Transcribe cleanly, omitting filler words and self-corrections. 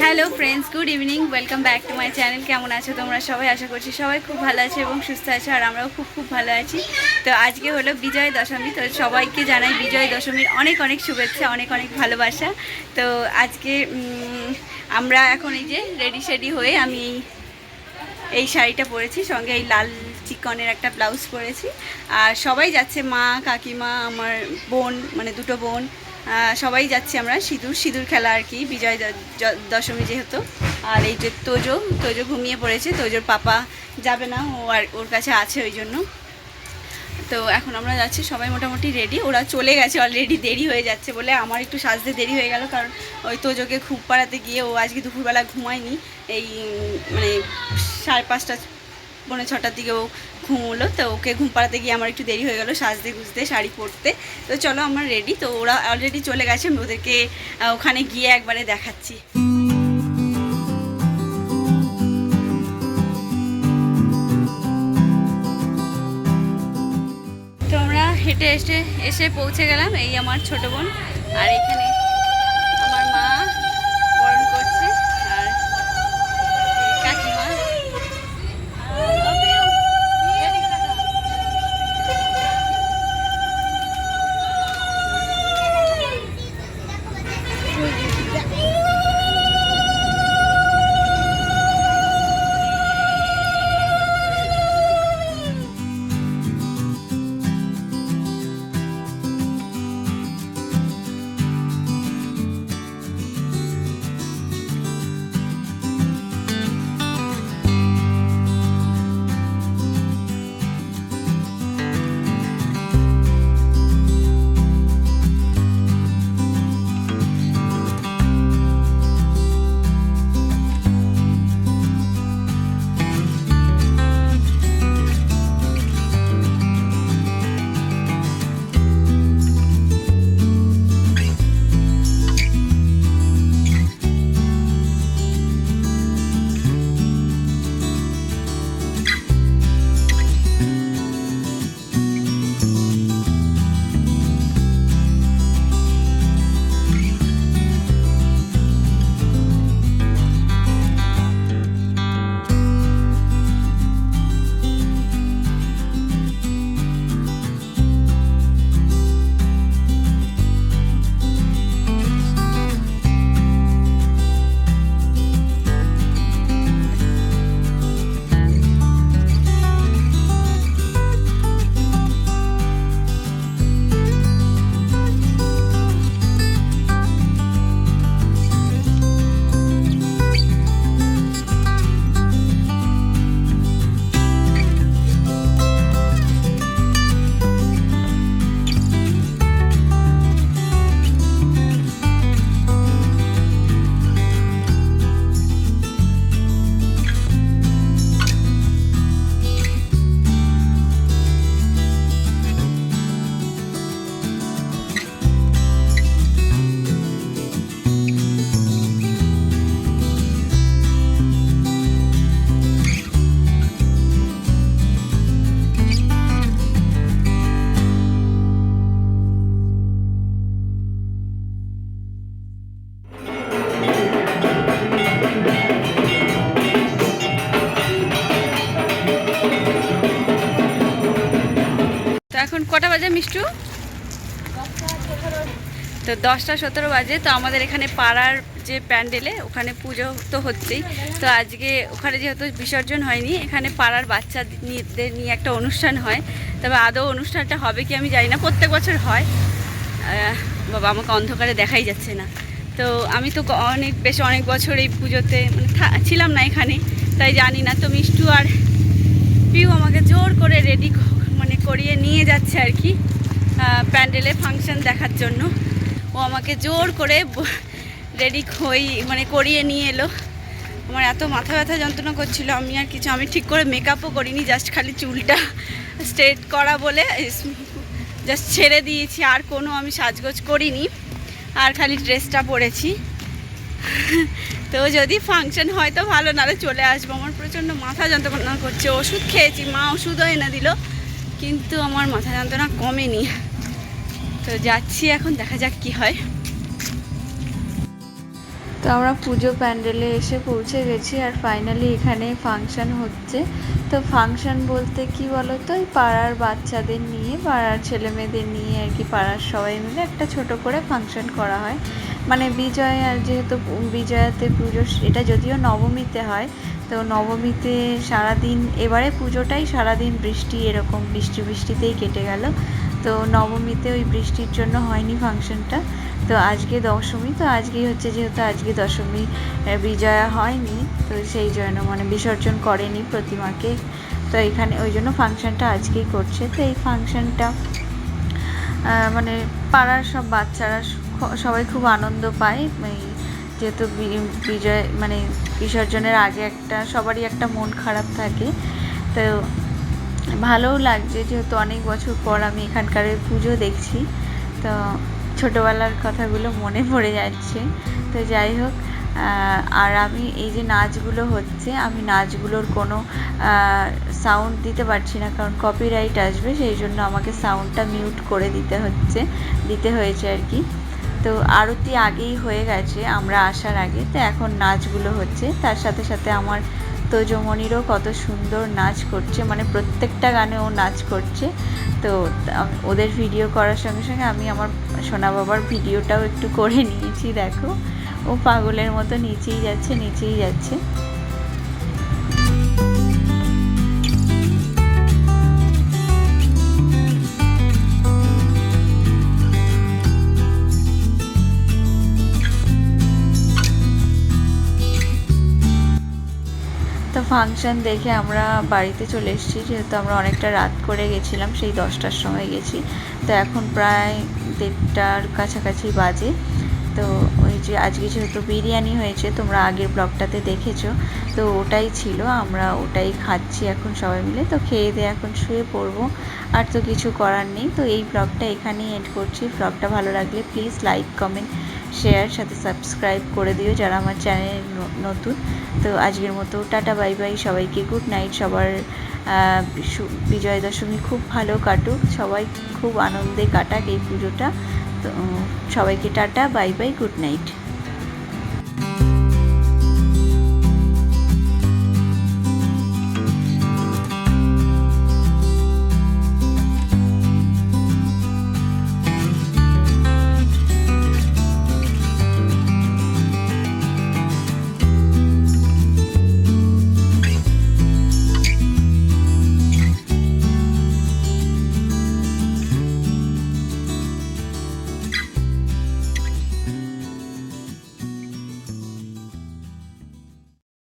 Hello friends, good evening, welcome back to my channel. কেমন আছো তোমরা সবাই? আশা করছি সবাই খুব ভালো আছে এবং সুস্থ আছে, আর আমরাও খুব ভালো আছি। তো আজকে হলো বিজয় দশমী। তো সবাইকে জানাই বিজয় দশমীর অনেক অনেক শুভেচ্ছা, অনেক অনেক ভালোবাসা। তো আজকে আমরা এখন এই যে রেডি হয়ে আমি এই শাড়িটা পরেছি, সঙ্গে এই লাল চিকনের একটা ব্লাউজ পরেছি। আর সবাই যাচ্ছে, মা, কাকিমা, আমার বোন, মানে দুটো বোন, সবাই যাচ্ছি আমরা সিঁদুর খেলা আর কি, বিজয় দশমী যেহেতু। আর এই যে তোজো ঘুমিয়ে পড়েছে, তোজোর পাপা যাবে না, ও আর ওর কাছে আছে ওই জন্য। তো এখন আমরা যাচ্ছি, সবাই মোটামুটি রেডি। ওরা চলে গেছে অলরেডি, দেরি হয়ে যাচ্ছে বলে। আমার একটু সাজতে দেরি হয়ে গেল, কারণ ওই তোজোকে ঘুম পাড়াতে গিয়ে ও আজকে দুপুরবেলা ঘুমায়নি। এই মানে 5:30 পৌনে 6টার দিকে ও ঘুমোলো। তো ওকে ঘুম পাড়াতে গিয়ে আমার একটু দেরি হয়ে গেল সাজতে গুজতে, শাড়ি পরতে। তো চলো আমরা রেডি। তো ওরা অলরেডি চলে গেছে, ওদেরকে ওখানে গিয়ে একবারে দেখাচ্ছি। তো আমরা হেঁটে এসে পৌঁছে গেলাম। এই আমার ছোট বোন, আর এখানে আমার মা বরণ করছে, আর কাকিমা। এখন কটা বাজে মিষ্টু? তো 10টা 17 বাজে। তো আমাদের এখানে পাড়ার যে প্যান্ডেলে, ওখানে পুজো তো হচ্ছেই। তো আজকে ওখানে যেহেতু বিসর্জন হয়নি, এখানে পাড়ার বাচ্চাদের নিয়ে একটা অনুষ্ঠান হয়। তবে আদৌ অনুষ্ঠানটা হবে কি আমি জানি না, প্রত্যেক বছর হয়। বাবা, আমাকে অন্ধকারে দেখাই যাচ্ছে না। তো আমি তো অনেক বছর এই পুজোতে মানে ছিলাম না এখানে, তাই জানি না। তো মিষ্টু আর পিউ আমাকে জোর করে রেডি করিয়ে নিয়ে যাচ্ছে আর কি, প্যান্ডেলে ফাংশন দেখার জন্য। ও আমাকে জোর করে রেডি করিয়ে নিয়ে এলো। আমার এত মাথা ব্যথা যন্ত্রণা করছিল, আমি ঠিক করে মেকআপও করিনি, জাস্ট খালি চুলটা স্ট্রেট করা বলে জাস্ট ছেড়ে দিয়েছি। আর কোনো আমি সাজগোজ করিনি, আর খালি ড্রেসটা পরেছি। তো যদি ফাংশন হয় তো ভালো, নাহলে চলে আসবো। আমার প্রচণ্ড মাথা যন্ত্রণা করছে, ওষুধ খেয়েছি, মা ওষুধও এনে দিল, কিন্তু আমার মাথা যন্ত্রণা কমেনি। তো যাচ্ছি এখন, দেখা যাক কি হয়। তো আমরা পুজো প্যান্ডেলে এসে পৌঁছে গেছি, আর ফাইনালি এখানে ফাংশান হচ্ছে। তো ফাংশান বলতে কি বলতো, এই পাড়ার বাচ্চাদের নিয়ে, পাড়ার ছেলেমেয়েদের নিয়ে আর কি, পাড়ার সবাই মিলে একটা ছোট করে ফাংশান করা হয়। মানে বিজয়, আর যেহেতু বিজয়াতে পুজো, এটা যদিও নবমীতে হয়, তো নবমীতে সারাদিন, এবারে পুজোটাই সারাদিন বৃষ্টি, এরকম বৃষ্টিতেই কেটে গেল। তো নবমীতে ওই বৃষ্টির জন্য হয়নি ফাংশানটা। তো আজকে দশমী, তো আজকেই হচ্ছে, যেহেতু আজকে দশমী, বিজয়া হয়নি, তো সেই জন্য মানে বিসর্জন করেনি প্রতিমাকে, তো এখানে ওই জন্য ফাংশানটা আজকেই করছে। তো এই ফাংশানটা মানে পাড়ার সব বাচ্চারা সবাই খুব আনন্দ পায়। যেহেতু বিজয় মানে বিসর্জনের আগে সবারই একটা মন খারাপ থাকে, তো ভালোও লাগছে, যেহেতু অনেক বছর পর আমি এখানকার পুজো দেখছি, তো ছোটোবেলার কথাগুলো মনে পড়ে যাচ্ছে। তো যাই হোক, আর আমি এই যে নাচগুলো হচ্ছে, আমি নাচগুলোর কোনো সাউন্ড দিতে পারছি না, কারণ কপিরাইট আসবে, সেই জন্য আমাকে সাউন্ডটা মিউট করে দিতে হয়েছে আর কি। তো আরতি আগেই হয়ে গেছে আমরা আসার আগে, তো এখন নাচগুলো হচ্ছে। তার সাথে সাথে আমার তোজমণিরও কত সুন্দর নাচ করছে, মানে প্রত্যেকটা গানে ও নাচ করছে। তো ওদের ভিডিও করার সঙ্গে সঙ্গে আমি আমার সোনা বাবার ভিডিওটাও একটু করে নিয়েছি। দেখো, ও পাগলের মতো নিচেই যাচ্ছে। তো ফাংশান দেখে আমরা বাড়িতে চলে এসেছি, যেহেতু আমরা অনেকটা রাত করে গেছিলাম, সেই 10টার সময় গেছি। তো এখন প্রায় 1:30টার কাছাকাছি বাজে। তো ওই যে আজকে যেহেতু বিরিয়ানি হয়েছে, তোমরা আগের ব্লগটাতে দেখেছো, তো ওটাই ছিল, আমরা ওটাই খাচ্ছি এখন সবাই মিলে। তো খেয়ে দিয়ে এখন শুয়ে পড়বো, আর তো কিছু করার নেই। তো এই ব্লগটা এখানেই এন্ড করছি। ব্লগটা ভালো লাগলে প্লিজ লাইক, কমেন্ট, শেয়ার, সাথে সাবস্ক্রাইব করে দিও যারা আমার চ্যানেল নতুন। তো আজকের মতো টাটা, বাই বাই, সবাইকে গুড নাইট। সবার বিজয়া দশমী খুব ভালো কাটুক, সবাই খুব আনন্দে কাটাক এই পুজোটা। তো সবাইকে tata, bye bye, good night.